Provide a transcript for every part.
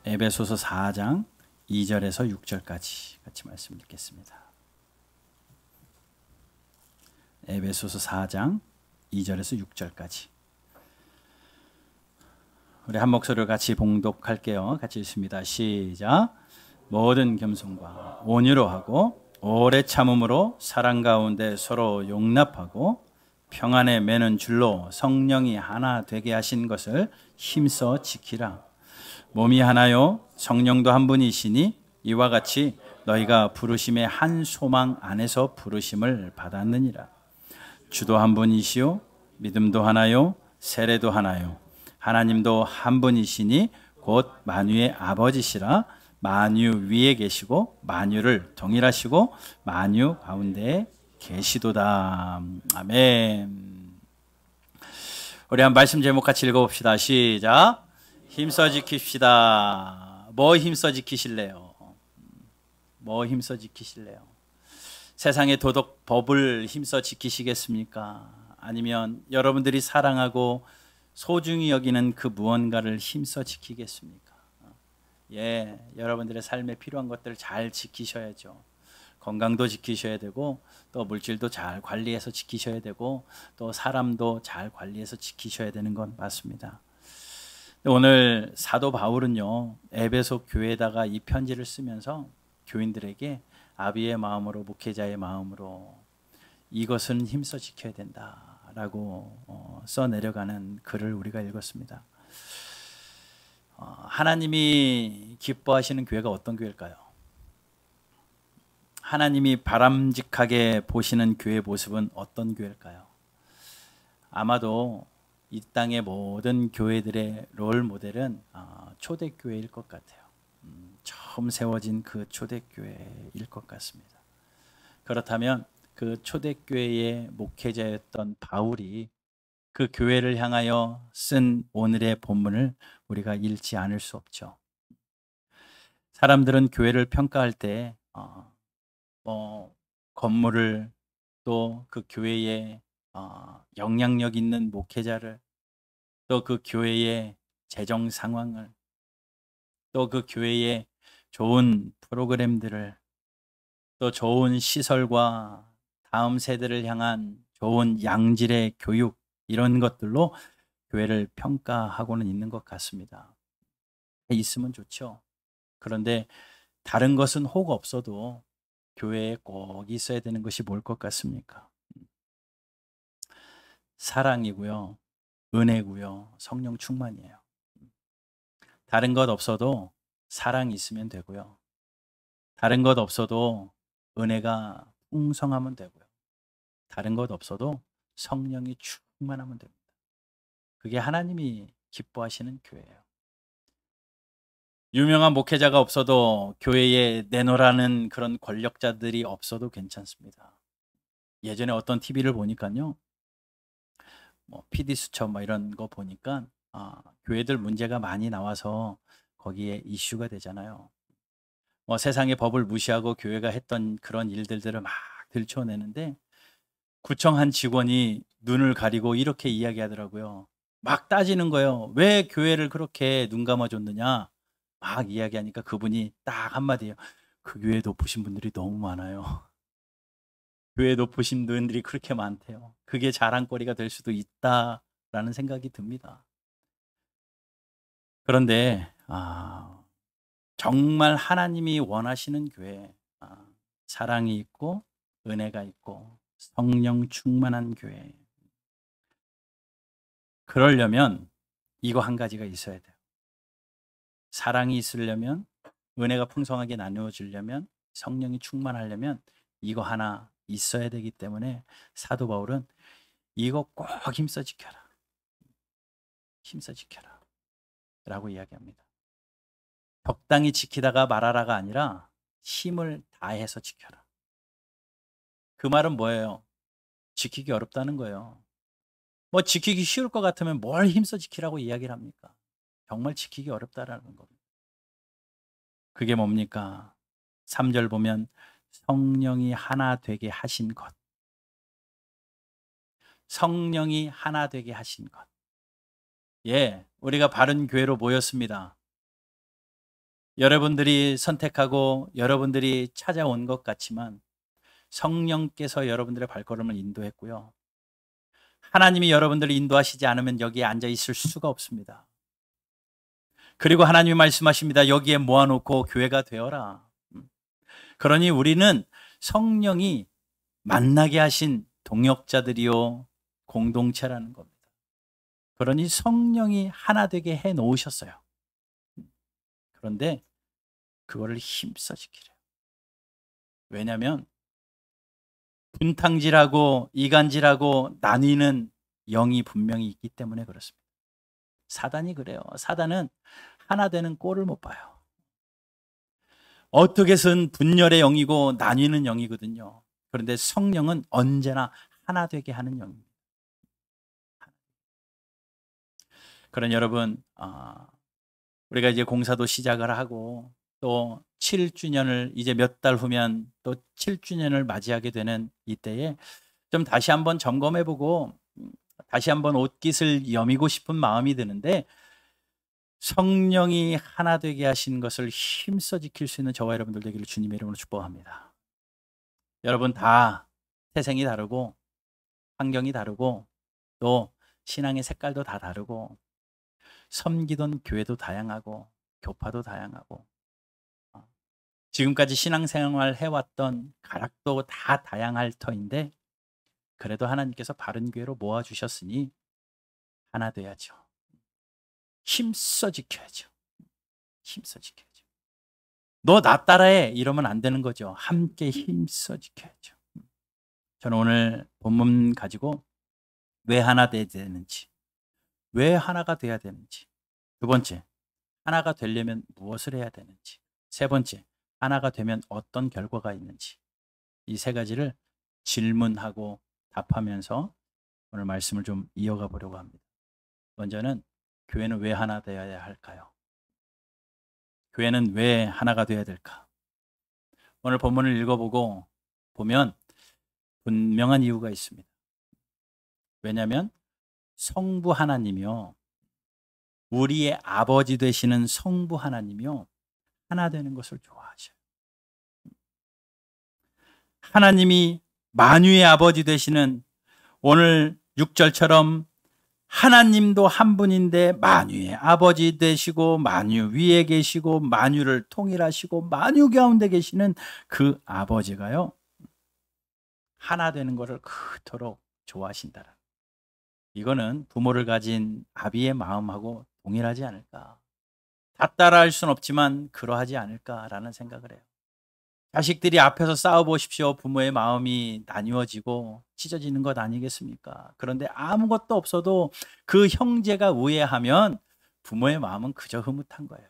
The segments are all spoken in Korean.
에베소서 4장 2절에서 6절까지 같이 말씀 읽겠습니다. 에베소서 4장 2절에서 6절까지 우리 한 목소리로 같이 봉독할게요. 같이 읽습니다. 시작. 모든 겸손과 온유로 하고 오래 참음으로 사랑 가운데 서로 용납하고 평안에 매는 줄로 성령이 하나 되게 하신 것을 힘써 지키라. 몸이 하나요 성령도 한 분이시니 이와 같이 너희가 부르심의 한 소망 안에서 부르심을 받았느니라. 주도 한 분이시요 믿음도 하나요 세례도 하나요 하나님도 한 분이시니 곧 만유의 아버지시라. 만유 위에 계시고 만유를 동일하시고 만유 가운데에 계시도다. 아멘. 우리 한 말씀 제목 같이 읽어봅시다. 시작. 힘써 지킵시다. 뭐 힘써 지키실래요? 뭐 힘써 지키실래요? 세상의 도덕 법을 힘써 지키시겠습니까? 아니면 여러분들이 사랑하고 소중히 여기는 그 무언가를 힘써 지키겠습니까? 여러분들의 삶에 필요한 것들을 잘 지키셔야죠. 건강도 지키셔야 되고 또 물질도 잘 관리해서 지키셔야 되고 또 사람도 잘 관리해서 지키셔야 되는 건 맞습니다. 오늘 사도 바울은요, 에베소 교회에다가 이 편지를 쓰면서 교인들에게 아비의 마음으로, 목회자의 마음으로 이것은 힘써 지켜야 된다라고 써내려가는 글을 우리가 읽었습니다. 하나님이 기뻐하시는 교회가 어떤 교회일까요? 하나님이 바람직하게 보시는 교회의 모습은 어떤 교회일까요? 아마도 이 땅의 모든 교회들의 롤 모델은 초대교회일 것 같아요. 처음 세워진 그 초대교회일 것 같습니다. 그렇다면 그 초대교회의 목회자였던 바울이 그 교회를 향하여 쓴 오늘의 본문을 우리가 읽지 않을 수 없죠. 사람들은 교회를 평가할 때 건물을 또 그 교회에 영향력 있는 목회자를 또 그 교회의 재정 상황을 또 그 교회의 좋은 프로그램들을 또 좋은 시설과 다음 세대를 향한 좋은 양질의 교육 이런 것들로 교회를 평가하고는 있는 것 같습니다. 있으면 좋죠. 그런데 다른 것은 혹 없어도 교회에 꼭 있어야 되는 것이 뭘 것 같습니까? 사랑이고요. 은혜고요. 성령 충만이에요. 다른 것 없어도 사랑이 있으면 되고요. 다른 것 없어도 은혜가 풍성하면 되고요. 다른 것 없어도 성령이 충만하면 됩니다. 그게 하나님이 기뻐하시는 교회예요. 유명한 목회자가 없어도 교회에 내놓으라는 그런 권력자들이 없어도 괜찮습니다. 예전에 어떤 TV를 보니까요. PD 수첩 이런 거 보니까 교회들 문제가 많이 나와서 거기에 이슈가 되잖아요. 세상의 법을 무시하고 교회가 했던 그런 일들을 막 들춰내는데 구청 한 직원이 눈을 가리고 이렇게 이야기하더라고요. 막 따지는 거예요. 왜 교회를 그렇게 눈 감아줬느냐? 막 이야기하니까 그분이 딱 한마디예요. 그 교회에 높으신 분들이 너무 많아요. 교회에 높으신 분들이 그렇게 많대요. 그게 자랑거리가 될 수도 있다라는 생각이 듭니다. 그런데 정말 하나님이 원하시는 교회, 사랑이 있고 은혜가 있고 성령 충만한 교회. 그러려면 이거 한 가지가 있어야 돼요. 사랑이 있으려면, 은혜가 풍성하게 나누어지려면, 성령이 충만하려면 이거 하나 있어야 되기 때문에 사도 바울은 이거 꼭 힘써 지켜라. 힘써 지켜라. 라고 이야기합니다. 적당히 지키다가 말아라가 아니라 힘을 다해서 지켜라. 그 말은 뭐예요? 지키기 어렵다는 거예요. 지키기 쉬울 것 같으면 뭘 힘써 지키라고 이야기를 합니까? 정말 지키기 어렵다라는 겁니다. 그게 뭡니까? 3절 보면 성령이 하나 되게 하신 것. 성령이 하나 되게 하신 것. 우리가 바른 교회로 모였습니다. 여러분들이 선택하고 여러분들이 찾아온 것 같지만 성령께서 여러분들의 발걸음을 인도했고요. 하나님이 여러분들을 인도하시지 않으면 여기에 앉아 있을 수가 없습니다. 그리고 하나님이 말씀하십니다. 여기에 모아놓고 교회가 되어라. 그러니 우리는 성령이 만나게 하신 동역자들이요 공동체라는 겁니다. 그러니 성령이 하나 되게 해 놓으셨어요. 그런데 그거를 힘써 지키래요. 왜냐하면 분탕질하고 이간질하고 나뉘는 영이 분명히 있기 때문에 그렇습니다. 사단이 그래요. 사단은 하나 되는 꼴을 못 봐요. 어떻게든 분열의 영이고 나뉘는 영이거든요. 그런데 성령은 언제나 하나 되게 하는 영입니다. 그런 여러분, 우리가 이제 공사도 시작을 하고 또 7주년을 이제 몇 달 후면 또 7주년을 맞이하게 되는 이때에 좀 다시 한번 점검해보고 다시 한번 옷깃을 여미고 싶은 마음이 드는데, 성령이 하나 되게 하신 것을 힘써 지킬 수 있는 저와 여러분들 되기를 주님의 이름으로 축복합니다. 여러분 다 태생이 다르고 환경이 다르고 또 신앙의 색깔도 다 다르고 섬기던 교회도 다양하고 교파도 다양하고 지금까지 신앙생활 해왔던 가락도 다 다양할 터인데, 그래도 하나님께서 바른 교회로 모아주셨으니 하나 돼야죠. 힘써 지켜야죠. 힘써 지켜야죠. 너 나 따라해 이러면 안 되는 거죠. 함께 힘써 지켜야죠. 저는 오늘 본문 가지고 왜 하나 돼야 되는지, 왜 하나가 돼야 되는지, 두 번째, 하나가 되려면 무엇을 해야 되는지, 세 번째, 하나가 되면 어떤 결과가 있는지, 이 세 가지를 질문하고 답하면서 오늘 말씀을 좀 이어가 보려고 합니다. 먼저는 교회는 왜 하나 되어야 할까요? 교회는 왜 하나가 되어야 될까? 오늘 본문을 읽어보고 보면 분명한 이유가 있습니다. 왜냐하면 성부 하나님이요, 우리의 아버지 되시는 성부 하나님이요, 하나 되는 것을 좋아하셔요. 하나님이 만유의 아버지 되시는, 오늘 6절처럼 하나님도 한 분인데 만유의 아버지 되시고 만유 위에 계시고 만유를 통일하시고 만유 가운데 계시는 그 아버지가요, 하나 되는 것을 그토록 좋아하신다라. 이거는 부모를 가진 아비의 마음하고 동일하지 않을까. 다 따라할 수는 없지만 그러하지 않을까라는 생각을 해요. 자식들이 앞에서 싸워보십시오. 부모의 마음이 나뉘어지고 찢어지는 것 아니겠습니까? 그런데 아무것도 없어도 그 형제가 우애하면 부모의 마음은 그저 흐뭇한 거예요.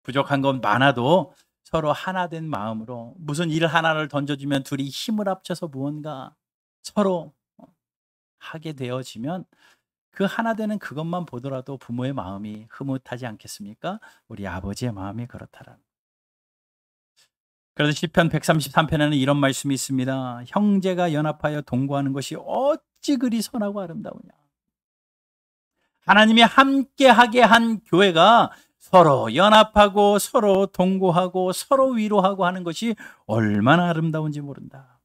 부족한 건 많아도 서로 하나 된 마음으로 무슨 일 하나를 던져주면 둘이 힘을 합쳐서 무언가 서로 하게 되어지면 그 하나 되는 그것만 보더라도 부모의 마음이 흐뭇하지 않겠습니까? 우리 아버지의 마음이 그렇다라는. 그래서 시편 133편에는 이런 말씀이 있습니다. 형제가 연합하여 동거하는 것이 어찌 그리 선하고 아름다우냐. 하나님이 함께하게 한 교회가 서로 연합하고 서로 동거하고 서로 위로하고 하는 것이 얼마나 아름다운지 모른다.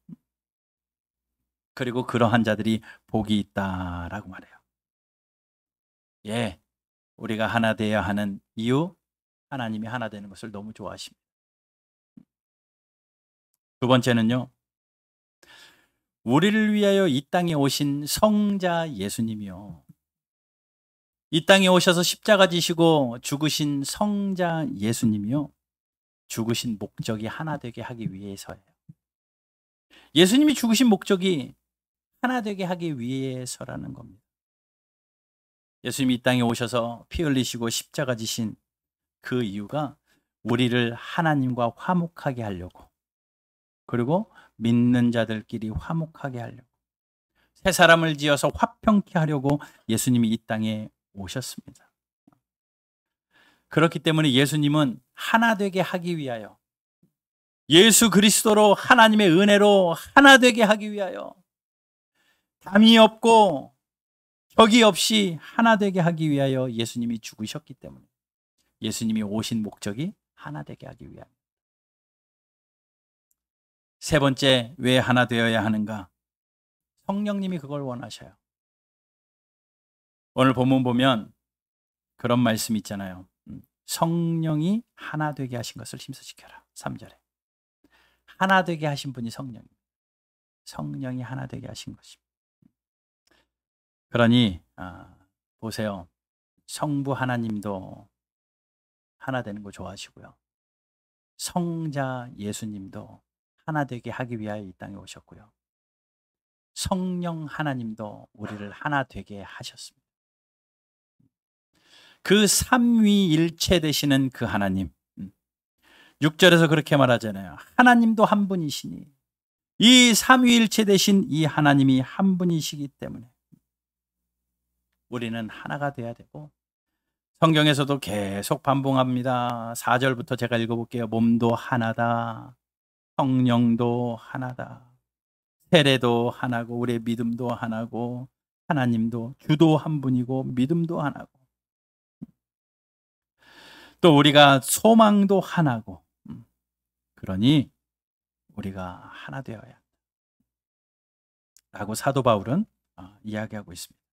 그리고 그러한 자들이 복이 있다라고 말해요. 예, 우리가 하나 되어야 하는 이유, 하나님이 하나 되는 것을 너무 좋아하십니다. 두 번째는요, 우리를 위하여 이 땅에 오신 성자 예수님이요, 이 땅에 오셔서 십자가 지시고 죽으신 성자 예수님이요, 죽으신 목적이 하나 되게 하기 위해서예요. 예수님이 죽으신 목적이 하나 되게 하기 위해서라는 겁니다. 예수님이 이 땅에 오셔서 피 흘리시고 십자가 지신 그 이유가 우리를 하나님과 화목하게 하려고, 그리고 믿는 자들끼리 화목하게 하려고, 새 사람을 지어서 화평케 하려고 예수님이 이 땅에 오셨습니다. 그렇기 때문에 예수님은 하나 되게 하기 위하여, 예수 그리스도로 하나님의 은혜로 하나 되게 하기 위하여, 담이 없고 격이 없이 하나 되게 하기 위하여 예수님이 죽으셨기 때문에, 예수님이 오신 목적이 하나 되게 하기 위함. 세 번째, 왜 하나 되어야 하는가? 성령님이 그걸 원하셔요. 오늘 본문 보면 그런 말씀 있잖아요. 성령이 하나 되게 하신 것을 힘써 지켜라. 3절에. 하나 되게 하신 분이 성령입니다. 성령이 하나 되게 하신 것입니다. 그러니 보세요. 성부 하나님도 하나 되는 거 좋아하시고요. 성자 예수님도 하나 되게 하기 위하여 이 땅에 오셨고요. 성령 하나님도 우리를 하나 되게 하셨습니다. 그 삼위일체 되시는 그 하나님, 6절에서 그렇게 말하잖아요. 하나님도 한 분이시니 이 삼위일체 되신 이 하나님이 한 분이시기 때문에 우리는 하나가 돼야 되고, 성경에서도 계속 반복합니다. 4절부터 제가 읽어볼게요. 몸도 하나다. 성령도 하나다. 세례도 하나고 우리의 믿음도 하나고 하나님도 주도 한 분이고 믿음도 하나고 또 우리가 소망도 하나고 그러니 우리가 하나 되어야 한다. 라고 사도 바울은 이야기하고 있습니다.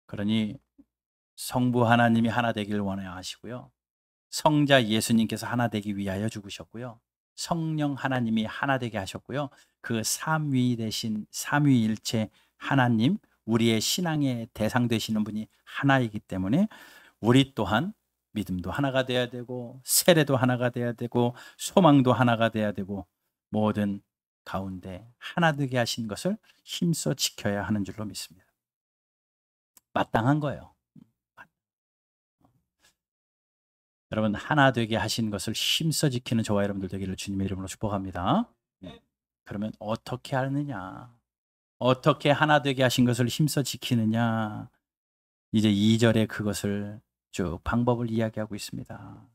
그러니 성부 하나님이 하나 되기를 원하여 하시고요. 성자 예수님께서 하나 되기 위하여 죽으셨고요. 성령 하나님이 하나 되게 하셨고요. 그 삼위 되신 삼위일체 하나님, 우리의 신앙의 대상 되시는 분이 하나이기 때문에 우리 또한 믿음도 하나가 돼야 되고 세례도 하나가 돼야 되고 소망도 하나가 돼야 되고 모든 가운데 하나 되게 하신 것을 힘써 지켜야 하는 줄로 믿습니다. 마땅한 거예요. 여러분, 하나 되게 하신 것을 힘써 지키는 저와 여러분들 되기를 주님의 이름으로 축복합니다. 그러면 어떻게 하느냐? 어떻게 하나 되게 하신 것을 힘써 지키느냐? 이제 2절에 그것을 쭉 방법을 이야기하고 있습니다.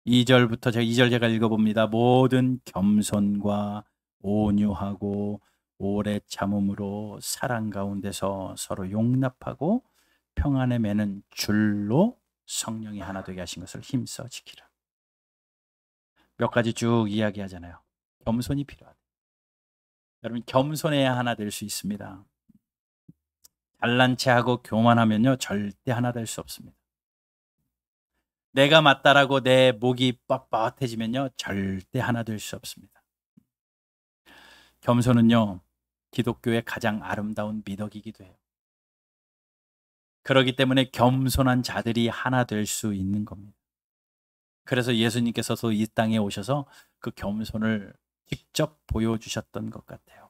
2절부터 제가 2절 제가 읽어봅니다. 모든 겸손과 온유하고 오래 참음으로 사랑 가운데서 서로 용납하고 평안에 매는 줄로 성령이 하나 되게 하신 것을 힘써 지키라. 몇 가지 쭉 이야기하잖아요. 겸손이 필요하다. 여러분, 겸손해야 하나 될 수 있습니다. 잘난 체하고 교만하면요 절대 하나 될 수 없습니다. 내가 맞다라고 내 목이 뻣뻣해지면요 절대 하나 될 수 없습니다. 겸손은요 기독교의 가장 아름다운 미덕이기도 해요. 그렇기 때문에 겸손한 자들이 하나 될 수 있는 겁니다. 그래서 예수님께서도 이 땅에 오셔서 그 겸손을 직접 보여주셨던 것 같아요.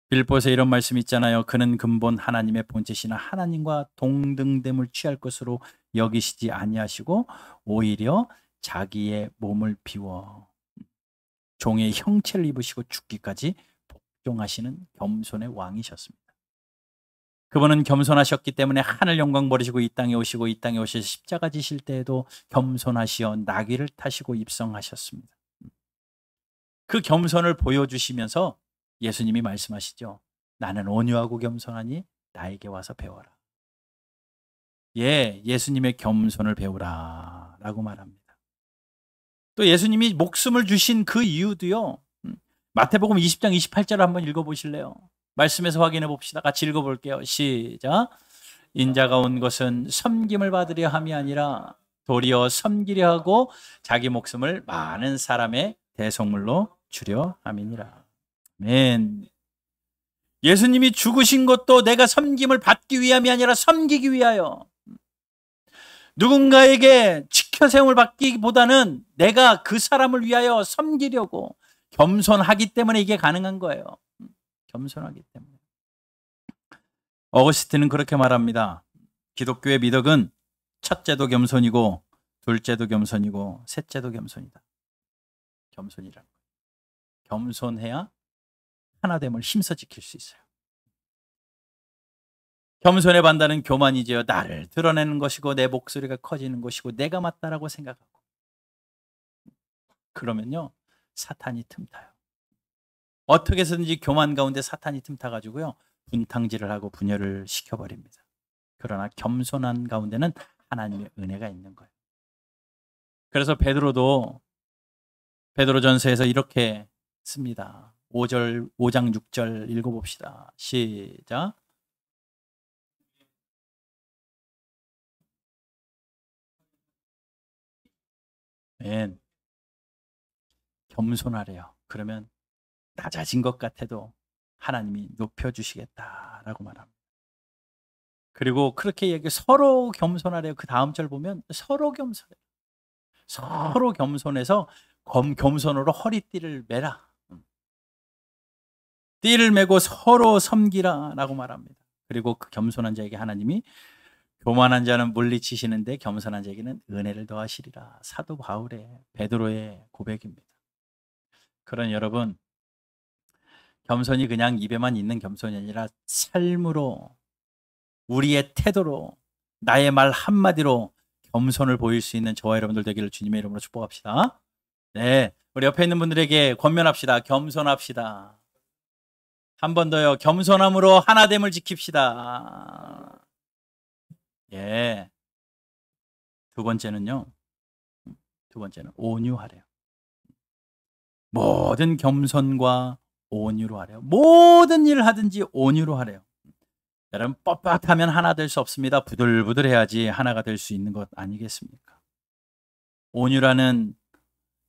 빌보서에 이런 말씀 있잖아요. 그는 근본 하나님의 본체시나 하나님과 동등됨을 취할 것으로 여기시지 아니하시고 오히려 자기의 몸을 비워 종의 형체를 입으시고 죽기까지 복종하시는 겸손의 왕이셨습니다. 그분은 겸손하셨기 때문에 하늘 영광 버리시고 이 땅에 오시고 이 땅에 오셔서 십자가 지실 때에도 겸손하시어 나귀를 타시고 입성하셨습니다. 그 겸손을 보여주시면서 예수님이 말씀하시죠. 나는 온유하고 겸손하니 나에게 와서 배워라. 예수님의 겸손을 배우라 라고 말합니다. 또 예수님이 목숨을 주신 그 이유도요. 마태복음 20장 28절을 한번 읽어보실래요? 말씀에서 확인해 봅시다. 같이 읽어볼게요. 시작. 인자가 온 것은 섬김을 받으려 함이 아니라 도리어 섬기려 하고 자기 목숨을 많은 사람의 대속물로 주려 함이니라. 아멘. 예수님이 죽으신 것도 내가 섬김을 받기 위함이 아니라 섬기기 위하여, 누군가에게 치켜세움을 받기보다는 내가 그 사람을 위하여 섬기려고 겸손하기 때문에 이게 가능한 거예요. 겸손하기 때문에. 어거스틴은 그렇게 말합니다. 기독교의 미덕은 첫째도 겸손이고 둘째도 겸손이고 셋째도 겸손이다. 겸손이라는 거예요. 겸손해야 하나됨을 힘써 지킬 수 있어요. 겸손의 반대는 교만이지요. 나를 드러내는 것이고 내 목소리가 커지는 것이고 내가 맞다라고 생각하고. 그러면요 사탄이 틈타요. 어떻게 해서든지 교만 가운데 사탄이 틈타가지고요 분탕질을 하고 분열을 시켜버립니다. 그러나 겸손한 가운데는 하나님의 은혜가 있는 거예요. 그래서 베드로전서에서 이렇게 씁니다. 5장 6절 읽어봅시다. 시작. 맨 겸손하래요. 그러면 낮아진 것 같아도 하나님이 높여주시겠다라고 말합니다. 그리고 그렇게 서로 겸손하래요. 그 다음 절 보면 서로 겸손해요. 서로 겸손해서 겸손으로 허리띠를 매라. 띠를 매고 서로 섬기라 라고 말합니다. 그리고 그 겸손한 자에게 하나님이 교만한 자는 물리치시는데 겸손한 자에게는 은혜를 더하시리라. 사도 바울의 베드로의 고백입니다. 그런 여러분, 겸손이 그냥 입에만 있는 겸손이 아니라 삶으로, 우리의 태도로, 나의 말 한마디로 겸손을 보일 수 있는 저와 여러분들 되기를 주님의 이름으로 축복합시다. 네, 우리 옆에 있는 분들에게 권면합시다. 겸손합시다. 한 번 더요. 겸손함으로 하나됨을 지킵시다. 예. 두 번째는 온유하래요. 모든 겸손과 온유로 하래요. 모든 일을 하든지 온유로 하래요. 여러분, 뻣뻣하면 하나 될 수 없습니다. 부들부들해야지 하나가 될 수 있는 것 아니겠습니까? 온유라는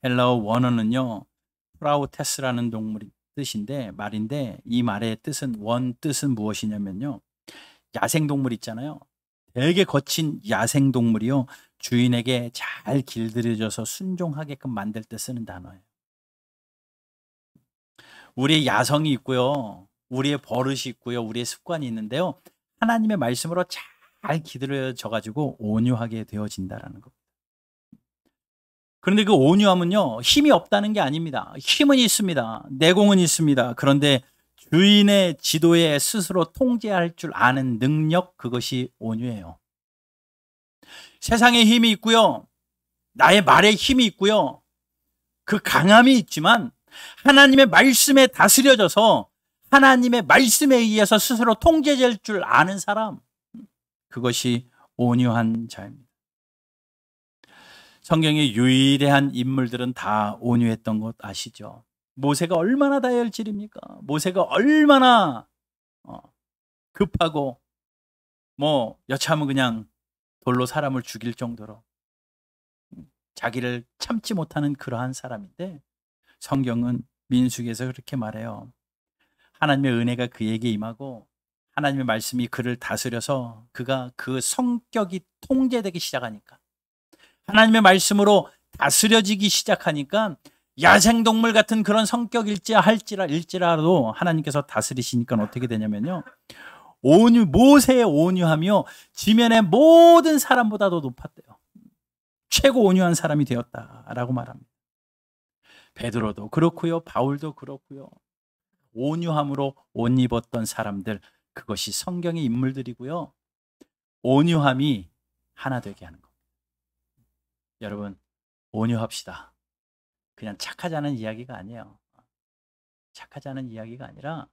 헬라어 원어는요, 프라우테스라는 동물이 말인데, 이 말의 뜻은, 뜻은 무엇이냐면요, 야생동물 있잖아요. 되게 거친 야생동물이요, 주인에게 잘 길들여져서 순종하게끔 만들 때 쓰는 단어예요. 우리의 야성이 있고요, 우리의 버릇이 있고요, 우리의 습관이 있는데요, 하나님의 말씀으로 잘 길들여져 가지고 온유하게 되어진다라는 겁니다. 그런데 그 온유함은요, 힘이 없다는 게 아닙니다. 힘은 있습니다. 내공은 있습니다. 그런데 주인의 지도에 스스로 통제할 줄 아는 능력, 그것이 온유예요. 세상에 힘이 있고요, 나의 말에 힘이 있고요, 그 강함이 있지만 하나님의 말씀에 다스려져서 하나님의 말씀에 의해서 스스로 통제될 줄 아는 사람, 그것이 온유한 자입니다. 성경의 유일한 인물들은 다 온유했던 것 아시죠? 모세가 얼마나 다혈질입니까? 모세가 얼마나 급하고 여차하면 그냥 돌로 사람을 죽일 정도로 자기를 참지 못하는 그러한 사람인데, 성경은 민수기에서 그렇게 말해요. 하나님의 은혜가 그에게 임하고 하나님의 말씀이 그를 다스려서 그가 그 성격이 통제되기 시작하니까, 하나님의 말씀으로 다스려지기 시작하니까 야생동물 같은 그런 성격일지라도 하나님께서 다스리시니까 어떻게 되냐면요, 모세의 온유하며 지면의 모든 사람보다도 높았대요. 최고 온유한 사람이 되었다라고 말합니다. 베드로도 그렇고요, 바울도 그렇고요. 온유함으로 옷 입었던 사람들, 그것이 성경의 인물들이고요. 온유함이 하나 되게 하는 겁니다. 여러분, 온유합시다. 그냥 착하자는 이야기가 아니에요. 착하자는 이야기가 아니라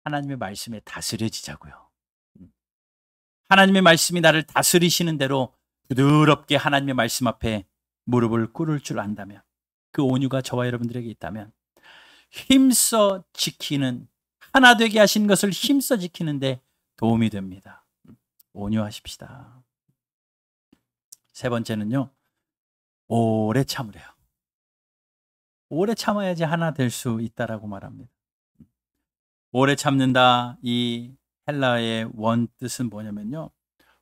하나님의 말씀에 다스려지자고요. 하나님의 말씀이 나를 다스리시는 대로 부드럽게 하나님의 말씀 앞에 무릎을 꿇을 줄 안다면, 그 온유가 저와 여러분들에게 있다면 힘써 지키는, 하나 되게 하신 것을 힘써 지키는데 도움이 됩니다. 온유하십시다. 세 번째는요, 오래 참으래요. 오래 참아야지 하나 될 수 있다라고 말합니다. 오래 참는다, 이 헬라의 원 뜻은 뭐냐면요,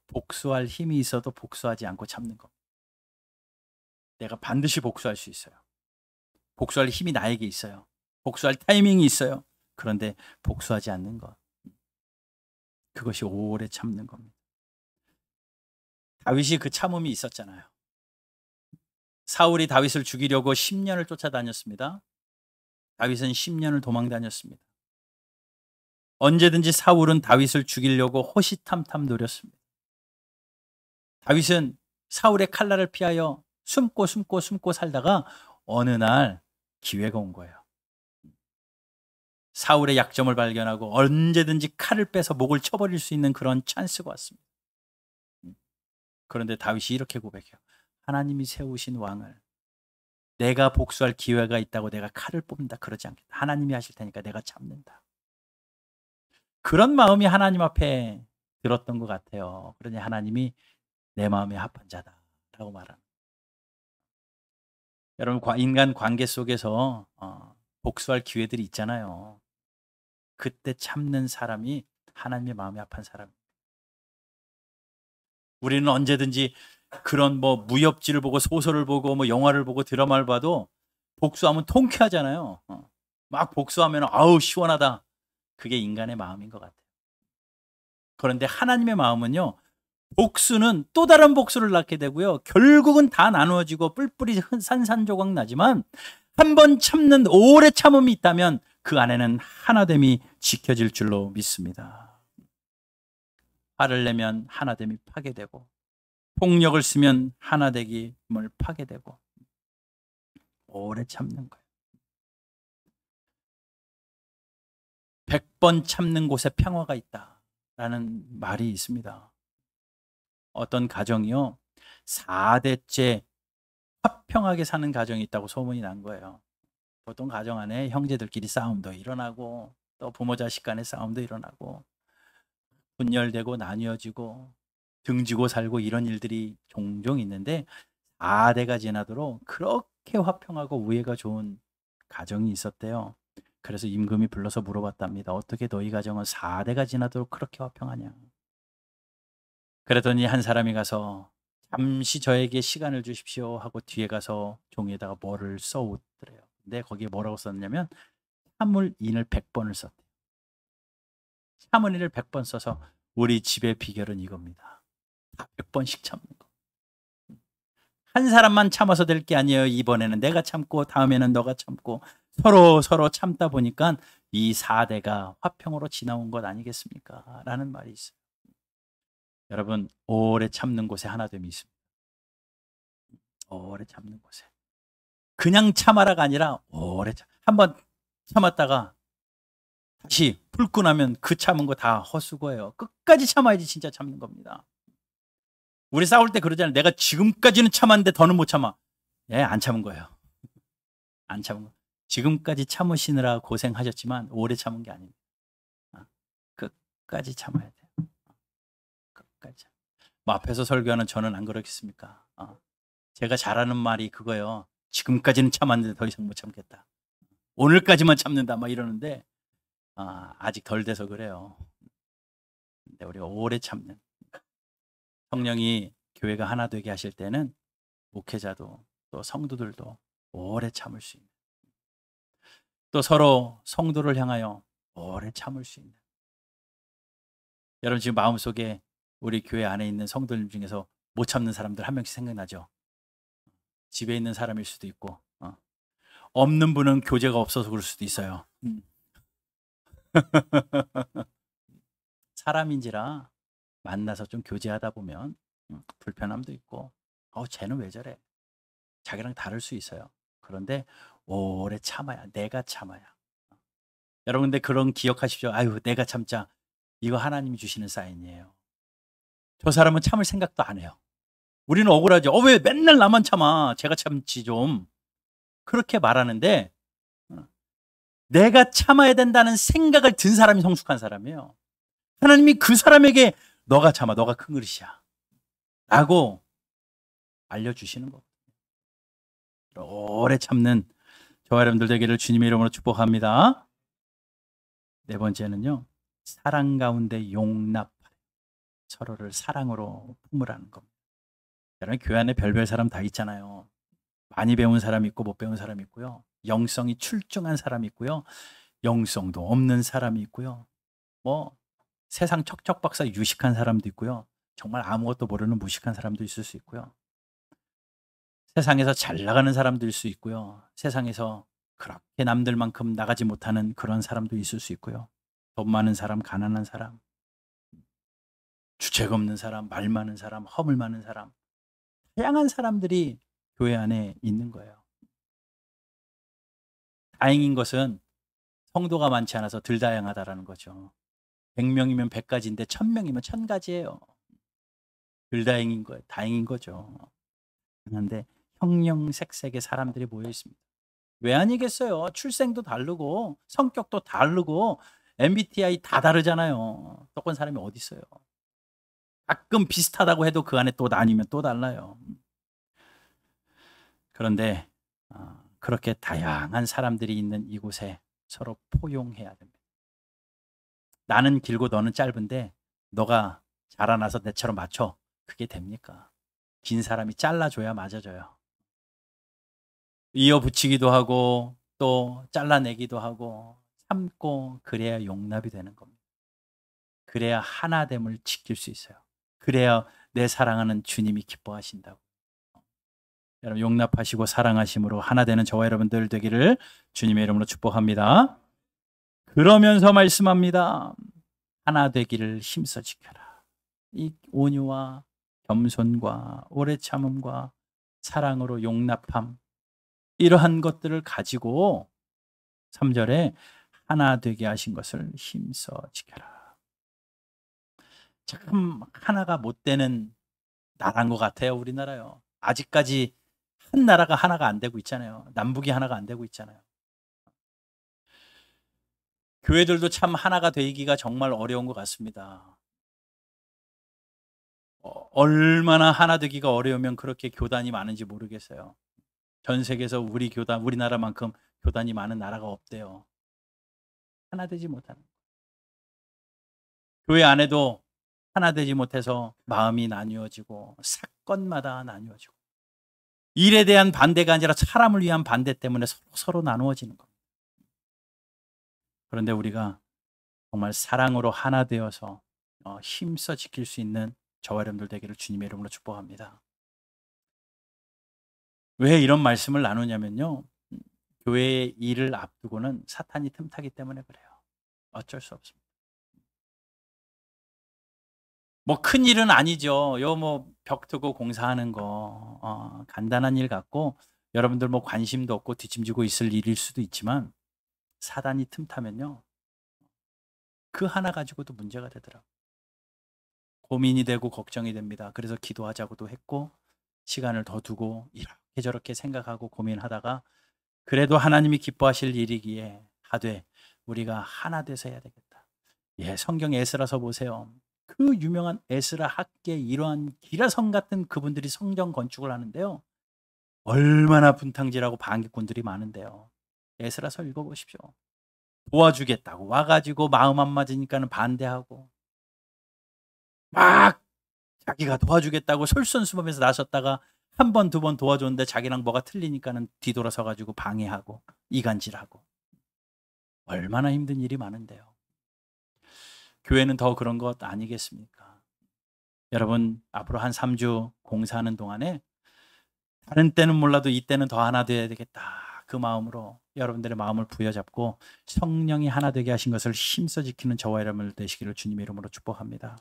복수할 힘이 있어도 복수하지 않고 참는 것. 내가 반드시 복수할 수 있어요. 복수할 힘이 나에게 있어요. 복수할 타이밍이 있어요. 그런데 복수하지 않는 것, 그것이 오래 참는 겁니다. 다윗이 그 참음이 있었잖아요. 사울이 다윗을 죽이려고 10년을 쫓아다녔습니다. 다윗은 10년을 도망 다녔습니다. 언제든지 사울은 다윗을 죽이려고 호시탐탐 노렸습니다. 다윗은 사울의 칼날을 피하여 숨고 살다가 어느 날 기회가 온 거예요. 사울의 약점을 발견하고 언제든지 칼을 빼서 목을 쳐버릴 수 있는 그런 찬스가 왔습니다. 그런데 다윗이 이렇게 고백해요. 하나님이 세우신 왕을 내가 복수할 기회가 있다고 내가 칼을 뽑는다 그러지 않겠다. 하나님이 하실 테니까 내가 참는다. 그런 마음이 하나님 앞에 들었던 것 같아요. 그러니 하나님이 내 마음에 합한 자다라고 말합니다. 여러분, 인간 관계 속에서 복수할 기회들이 있잖아요. 그때 참는 사람이 하나님의 마음에 합한 사람입니다. 우리는 언제든지 그런 무협지를 보고 소설을 보고 영화를 보고 드라마를 봐도 복수하면 통쾌하잖아요. 막 복수하면 아우 시원하다. 그게 인간의 마음인 것 같아요. 그런데 하나님의 마음은요, 복수는 또 다른 복수를 낳게 되고요, 결국은 다 나누어지고 뿔뿔이 산산조각 나지만 한 번 참는 오래 참음이 있다면 그 안에는 하나됨이 지켜질 줄로 믿습니다. 화를 내면 하나됨이 파괴되고 폭력을 쓰면 하나됨을 파괴되고 오래 참는 거예요. 100번 참는 곳에 평화가 있다라는 말이 있습니다. 어떤 가정이요, 4대째 화평하게 사는 가정이 있다고 소문이 난 거예요. 보통 가정 안에 형제들끼리 싸움도 일어나고 또 부모 자식 간의 싸움도 일어나고 분열되고 나뉘어지고 등지고 살고 이런 일들이 종종 있는데 4대가 지나도록 그렇게 화평하고 우애가 좋은 가정이 있었대요. 그래서 임금이 불러서 물어봤답니다. 어떻게 너희 가정은 4대가 지나도록 그렇게 화평하냐. 그랬더니 한 사람이 가서 잠시 저에게 시간을 주십시오 하고 뒤에 가서 종이에다가 뭐를 써오더래요. 근데 거기에 뭐라고 썼냐면 참을 인을 100번을 썼대요. 참을 인을 100번 써서 우리 집의 비결은 이겁니다. 다 100번씩 참는 거. 한 사람만 참아서 될 게 아니에요. 이번에는 내가 참고 다음에는 너가 참고 서로 참다 보니까 이 4대가 화평으로 지나온 것 아니겠습니까? 라는 말이 있어요. 여러분, 오래 참는 곳에 하나됨이 있습니다. 오래 참는 곳에. 그냥 참아라가 아니라 오래 한번 참았다가 다시 불고 나면 그 참은 거 다 헛수고예요. 끝까지 참아야지 진짜 참는 겁니다. 우리 싸울 때 그러잖아요. 내가 지금까지는 참았는데 더는 못 참아. 예, 안 참은 거예요. 안 참은 거. 지금까지 참으시느라 고생하셨지만 오래 참은 게 아닙니다. 끝까지 참아야 돼요. 끝까지. 앞에서 설교하는 저는 안 그렇겠습니까? 제가 잘하는 말이 그거예요. 지금까지는 참았는데 더 이상 못 참겠다. 오늘까지만 참는다 막 이러는데 아직 덜 돼서 그래요. 근데 우리가 오래 참는 성령이 교회가 하나 되게 하실 때는 목회자도 또 성도들도 오래 참을 수 있는, 또 서로 성도를 향하여 오래 참을 수 있는. 여러분 지금 마음속에 우리 교회 안에 있는 성도들 중에서 못 참는 사람들 한 명씩 생각나죠? 집에 있는 사람일 수도 있고 없는 분은 교제가 없어서 그럴 수도 있어요. 사람인지라 만나서 좀 교제하다 보면 불편함도 있고 쟤는 왜 저래? 자기랑 다를 수 있어요. 그런데 오래 참아야, 내가 참아야. 여러분 근데 그런 기억하십시오. 아유 내가 참자. 이거 하나님이 주시는 사인이에요. 저 사람은 참을 생각도 안 해요. 우리는 억울하죠. 왜 맨날 나만 참아? 제가 참지 좀. 그렇게 말하는데 내가 참아야 된다는 생각을 든 사람이 성숙한 사람이에요. 하나님이 그 사람에게 너가 참아, 너가 큰 그릇이야 라고 알려주시는 거거든요. 오래 참는 저와 여러분들 되기를 주님의 이름으로 축복합니다. 네 번째는요, 사랑 가운데 용납, 서로를 사랑으로 품으라는 겁니다. 여러분 교회 안에 별별 사람 다 있잖아요. 많이 배운 사람 있고 못 배운 사람 있고요, 영성이 출중한 사람 있고요, 영성도 없는 사람이 있고요, 세상 척척박사 유식한 사람도 있고요, 정말 아무것도 모르는 무식한 사람도 있을 수 있고요, 세상에서 잘 나가는 사람도 있을 수 있고요, 세상에서 그렇게 남들만큼 나가지 못하는 그런 사람도 있을 수 있고요, 돈 많은 사람, 가난한 사람, 주책 없는 사람, 말 많은 사람, 허물 많은 사람, 다양한 사람들이 교회 안에 있는 거예요. 다행인 것은 성도가 많지 않아서 덜 다양하다라는 거죠. 100명이면 100가지인데 1000명이면 1000가지예요. 덜 다행인 거예요. 다행인 거죠. 그런데 형형색색의 사람들이 모여 있습니다. 왜 아니겠어요? 출생도 다르고 성격도 다르고 MBTI 다 다르잖아요. 똑같은 사람이 어디 있어요? 가끔 비슷하다고 해도 그 안에 또 나뉘면 또 달라요. 그런데 그렇게 다양한 사람들이 있는 이곳에 서로 포용해야 됩니다. 나는 길고 너는 짧은데 너가 자라나서 내처럼 맞춰. 그게 됩니까? 긴 사람이 잘라줘야 맞아져요. 이어붙이기도 하고 또 잘라내기도 하고 참고 그래야 용납이 되는 겁니다. 그래야 하나됨을 지킬 수 있어요. 그래야 내 사랑하는 주님이 기뻐하신다고. 여러분 용납하시고 사랑하심으로 하나 되는 저와 여러분들 되기를 주님의 이름으로 축복합니다. 그러면서 말씀합니다. 하나 되기를 힘써 지켜라. 이 온유와 겸손과 오래 참음과 사랑으로 용납함 이러한 것들을 가지고 3절에 하나 되게 하신 것을 힘써 지켜라. 참 하나가 못 되는 나라인 것 같아요. 우리나라요. 아직까지 한 나라가 하나가 안 되고 있잖아요. 남북이 하나가 안 되고 있잖아요. 교회들도 참 하나가 되기가 정말 어려운 것 같습니다. 얼마나 하나 되기가 어려우면 그렇게 교단이 많은지 모르겠어요. 전 세계에서 우리나라만큼 교단이 많은 나라가 없대요. 하나 되지 못하는. 교회 안에도 하나 되지 못해서 마음이 나뉘어지고 사건마다 나뉘어지고 일에 대한 반대가 아니라 사람을 위한 반대 때문에 서로 나누어지는 겁니다. 그런데 우리가 정말 사랑으로 하나 되어서 힘써 지킬 수 있는 저와 여러분들 되기를 주님의 이름으로 축복합니다. 왜 이런 말씀을 나누냐면요. 교회의 일을 앞두고는 사탄이 틈타기 때문에 그래요. 어쩔 수 없습니다. 뭐 큰 일은 아니죠. 뭐 벽 트고 공사하는 거 간단한 일 같고 여러분들 뭐 관심도 없고 뒷짐지고 있을 일일 수도 있지만 사단이 틈타면요. 그 하나 가지고도 문제가 되더라고요. 고민이 되고 걱정이 됩니다. 그래서 기도하자고도 했고 시간을 더 두고 이렇게 저렇게 생각하고 고민하다가 그래도 하나님이 기뻐하실 일이기에 하되 우리가 하나 돼서 해야 되겠다. 예, 성경 에스라서 보세요. 그 유명한 에스라 학계 이러한 기라성 같은 그분들이 성전 건축을 하는데요. 얼마나 분탕질하고 반기꾼들이 많은데요. 에스라서 읽어보십시오. 도와주겠다고 와가지고 마음 안 맞으니까는 반대하고 막 자기가 도와주겠다고 솔선수범해서 나섰다가 한 번, 두 번 도와줬는데 자기랑 뭐가 틀리니까는 뒤돌아서 가지고 방해하고 이간질하고 얼마나 힘든 일이 많은데요. 교회는 더 그런 것 아니겠습니까? 여러분 앞으로 한 3주 공사하는 동안에 다른 때는 몰라도 이때는 더 하나 돼야 되겠다. 그 마음으로 여러분들의 마음을 부여잡고 성령이 하나 되게 하신 것을 힘써 지키는 저와 여러분들 되시기를 주님의 이름으로 축복합니다.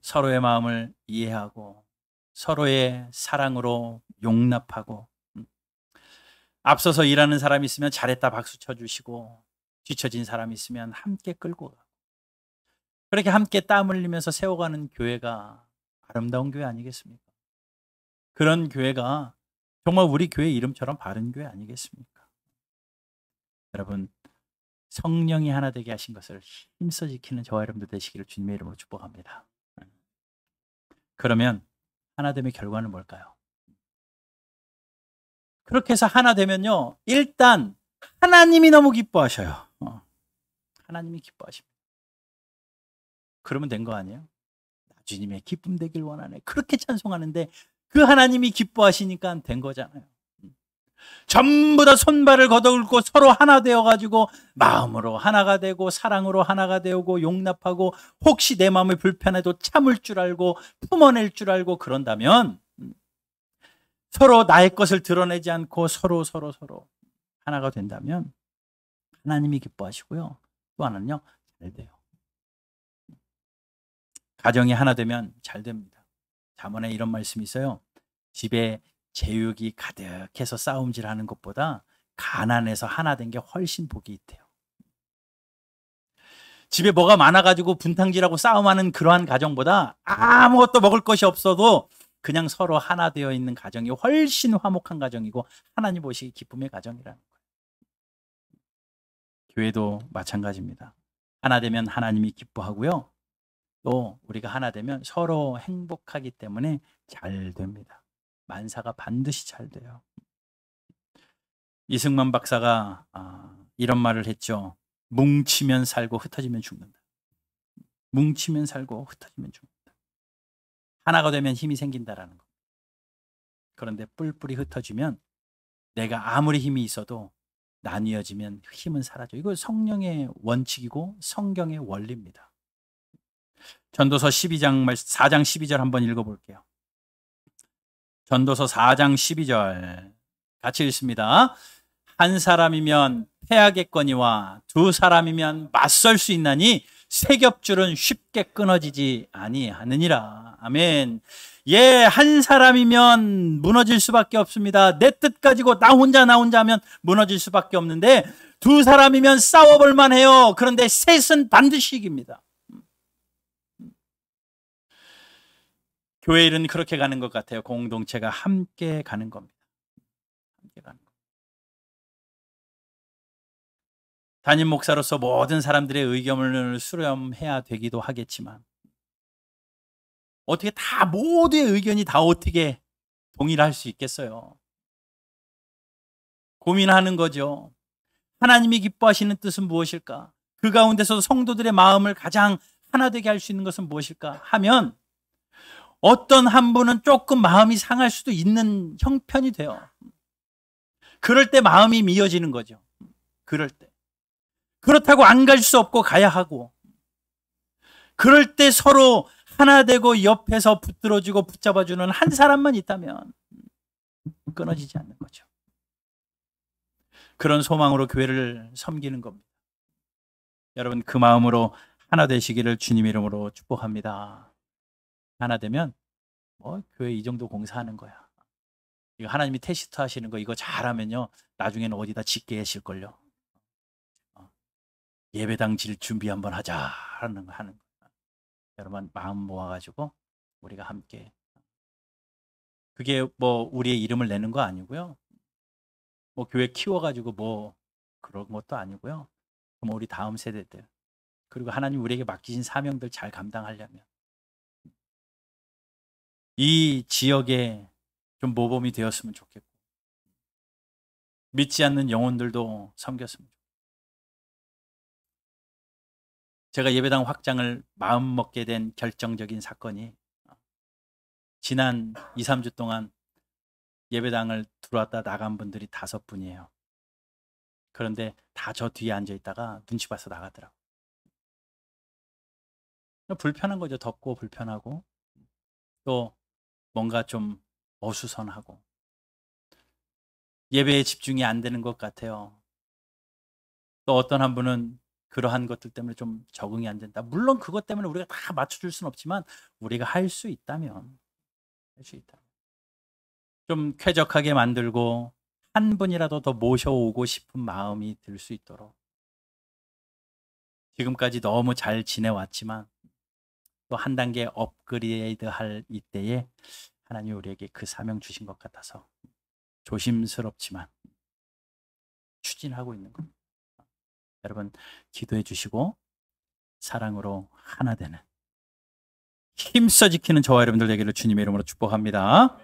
서로의 마음을 이해하고 서로의 사랑으로 용납하고 앞서서 일하는 사람이 있으면 잘했다 박수 쳐주시고 뒤처진 사람이 있으면 함께 끌고 가고 그렇게 함께 땀 흘리면서 세워가는 교회가 아름다운 교회 아니겠습니까? 그런 교회가 정말 우리 교회 이름처럼 바른 교회 아니겠습니까? 여러분 성령이 하나 되게 하신 것을 힘써 지키는 저와 여러분들 되시기를 주님의 이름으로 축복합니다. 그러면 하나 됨의 결과는 뭘까요? 그렇게 해서 하나 되면요. 일단 하나님이 너무 기뻐하셔요. 하나님이 기뻐하십니다. 그러면 된 거 아니에요? 주님의 기쁨 되길 원하네. 그렇게 찬송하는데 그 하나님이 기뻐하시니까 된 거잖아요. 전부 다 손발을 걷어올고 서로 하나 되어가지고 마음으로 하나가 되고 사랑으로 하나가 되고 용납하고 혹시 내 마음이 불편해도 참을 줄 알고 품어낼 줄 알고 그런다면 서로 나의 것을 드러내지 않고 서로 하나가 된다면 하나님이 기뻐하시고요. 또 하나는요. 잘 돼요. 가정이 하나 되면 잘 됩니다. 잠언에 이런 말씀이 있어요. 집에 제육이 가득해서 싸움질하는 것보다 가난해서 하나 된 게 훨씬 복이 있대요. 집에 뭐가 많아가지고 분탕질하고 싸움하는 그러한 가정보다 아무것도 먹을 것이 없어도 그냥 서로 하나 되어 있는 가정이 훨씬 화목한 가정이고 하나님 보시기 기쁨의 가정이라는 거예요. 교회도 마찬가지입니다. 하나 되면 하나님이 기뻐하고요. 또 우리가 하나 되면 서로 행복하기 때문에 잘 됩니다. 만사가 반드시 잘 돼요. 이승만 박사가 이런 말을 했죠. 뭉치면 살고 흩어지면 죽는다. 뭉치면 살고 흩어지면 죽는다. 하나가 되면 힘이 생긴다라는 거. 그런데 뿔뿔이 흩어지면 내가 아무리 힘이 있어도 나뉘어지면 힘은 사라져. 이거 성령의 원칙이고 성경의 원리입니다. 전도서 4장 12절 한번 읽어볼게요. 전도서 4장 12절 같이 읽습니다. 한 사람이면 패하겠거니와 두 사람이면 맞설 수 있나니 세 겹줄은 쉽게 끊어지지 아니하느니라. 아멘. 예, 한 사람이면 무너질 수밖에 없습니다. 내 뜻 가지고 나 혼자 하면 무너질 수밖에 없는데 두 사람이면 싸워볼 만해요. 그런데 셋은 반드시 이깁니다. 교회 일은 그렇게 가는 것 같아요. 공동체가 함께 가는 겁니다. 함께 가는 겁니다. 담임 목사로서 모든 사람들의 의견을 수렴해야 되기도 하겠지만 어떻게 다 모두의 의견이 다 어떻게 동일할 수 있겠어요? 고민하는 거죠. 하나님이 기뻐하시는 뜻은 무엇일까? 그 가운데서 성도들의 마음을 가장 하나 되게 할 수 있는 것은 무엇일까? 하면 어떤 한 분은 조금 마음이 상할 수도 있는 형편이 돼요. 그럴 때 마음이 미어지는 거죠. 그럴 때. 그렇다고 안 갈 수 없고 가야 하고, 그럴 때 서로 하나 되고 옆에서 붙들어주고 붙잡아주는 한 사람만 있다면 끊어지지 않는 거죠. 그런 소망으로 교회를 섬기는 겁니다. 여러분, 그 마음으로 하나 되시기를 주님 이름으로 축복합니다. 하나 되면 교회 이 정도 공사하는 거야. 이거 하나님이 테스트 하시는 거 이거 잘하면요 나중에는 어디다 짓게 하실걸요. 예배당 질 준비 한번 하자 하는 거. 여러분 마음 모아가지고 우리가 함께, 그게 우리의 이름을 내는 거 아니고요. 교회 키워가지고 그런 것도 아니고요. 우리 다음 세대들, 그리고 하나님 우리에게 맡기신 사명들 잘 감당하려면 이 지역에 좀 모범이 되었으면 좋겠고, 믿지 않는 영혼들도 섬겼으면 좋겠고, 제가 예배당 확장을 마음먹게 된 결정적인 사건이 지난 2, 3주 동안 예배당을 들어왔다 나간 분들이 5분이에요. 그런데 다 저 뒤에 앉아 있다가 눈치 봐서 나가더라고요. 불편한 거죠. 덥고 불편하고 또 뭔가 좀 어수선하고 예배에 집중이 안 되는 것 같아요. 또 어떤 한 분은 그러한 것들 때문에 좀 적응이 안 된다. 물론 그것 때문에 우리가 다 맞춰줄 수는 없지만 우리가 할 수 있다면 좀 쾌적하게 만들고 한 분이라도 더 모셔오고 싶은 마음이 들 수 있도록, 지금까지 너무 잘 지내왔지만 또 한 단계 업그레이드 할 이때에 하나님이 우리에게 그 사명 주신 것 같아서 조심스럽지만 추진하고 있는 겁니다. 여러분 기도해 주시고 사랑으로 하나 되는 힘써 지키는 저와 여러분들 되기를 주님의 이름으로 축복합니다.